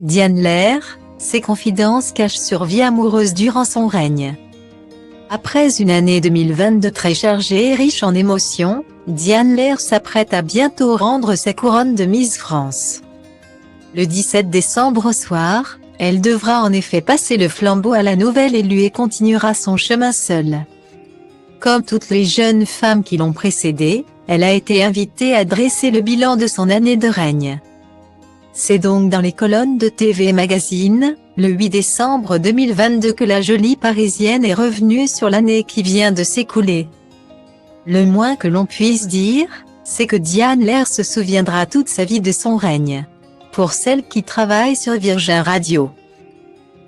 Diane Lair, ses confidences cachent sur vie amoureuse durant son règne. Après une année 2022 très chargée et riche en émotions, Diane Lair s'apprête à bientôt rendre sa couronne de Miss France. Le 17 décembre au soir, elle devra en effet passer le flambeau à la nouvelle élue et continuera son chemin seule. Comme toutes les jeunes femmes qui l'ont précédée, elle a été invitée à dresser le bilan de son année de règne. C'est donc dans les colonnes de TV Magazine, le 8 décembre 2022 que la jolie Parisienne est revenue sur l'année qui vient de s'écouler. Le moins que l'on puisse dire, c'est que Diane Lair se souviendra toute sa vie de son règne. Pour celles qui travaillent sur Virgin Radio,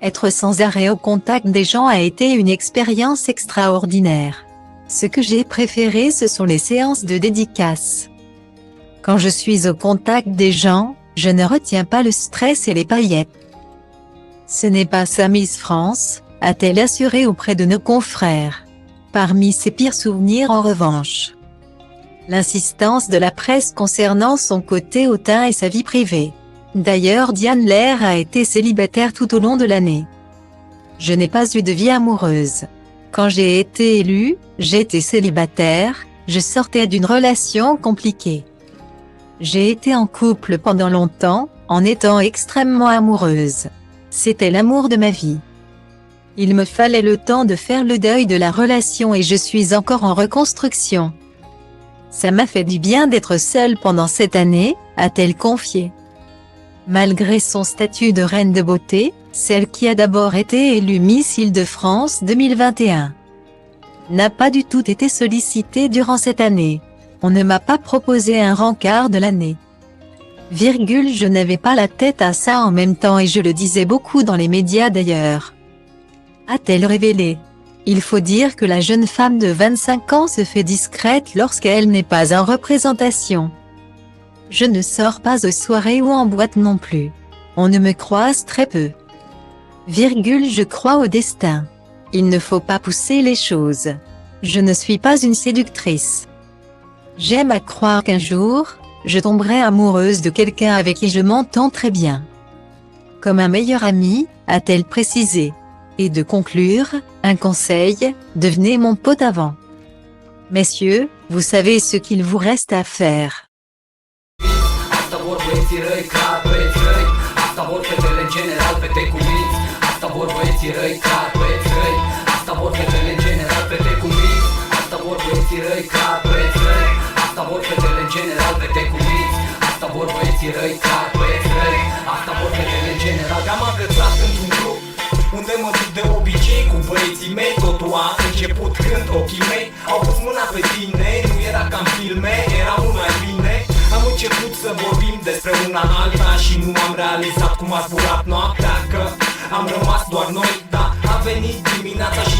être sans arrêt au contact des gens a été une expérience extraordinaire. Ce que j'ai préféré, ce sont les séances de dédicaces. Quand je suis au contact des gens, je ne retiens pas le stress et les paillettes. Ce n'est pas ça Miss France, a-t-elle assuré auprès de nos confrères. Parmi ses pires souvenirs en revanche, l'insistance de la presse concernant son côté hautain et sa vie privée. D'ailleurs, Diane Lair a été célibataire tout au long de l'année. Je n'ai pas eu de vie amoureuse. Quand j'ai été élue, j'étais célibataire, je sortais d'une relation compliquée. J'ai été en couple pendant longtemps, en étant extrêmement amoureuse. C'était l'amour de ma vie. Il me fallait le temps de faire le deuil de la relation et je suis encore en reconstruction. Ça m'a fait du bien d'être seule pendant cette année, a-t-elle confié. Malgré son statut de reine de beauté, celle qui a d'abord été élue Miss Île-de-France 2021 n'a pas du tout été sollicitée durant cette année. On ne m'a pas proposé un rencard de l'année. Je n'avais pas la tête à ça en même temps et je le disais beaucoup dans les médias d'ailleurs. A-t-elle révélé. Il faut dire que la jeune femme de 25 ans se fait discrète lorsqu'elle n'est pas en représentation. Je ne sors pas aux soirées ou en boîte non plus. On ne me croise très peu. Je crois au destin. Il ne faut pas pousser les choses. Je ne suis pas une séductrice. J'aime à croire qu'un jour, je tomberai amoureuse de quelqu'un avec qui je m'entends très bien. Comme un meilleur ami, a-t-elle précisé. Et de conclure, un conseil, devenez mon pote avant. Messieurs, vous savez ce qu'il vous reste à faire. Asta vor băieții răi, clar băieți răi. Asta vor fetele în general, fete cu minți. Asta vor băieții răi, clar băieți răi. Asta vor fetele în general, fete cu minți. Asta vor băieții răi, clar băieți răi. Asta vor fetele în general, fete cu minți. Asta vor băieții răi, clar băieți răi. Asta vor fetele în general. Te-am agățat într-un grup unde mă duc de obicei cu băieții mei. Totul a început când ochii mei au pus mâna pe tine. Nu era ca în filme, era mult mai bine. Am început să vorbim despre una alta și nu am realizat cum a zburat noaptea, că am rămas doar noi, da, a venit dimineața și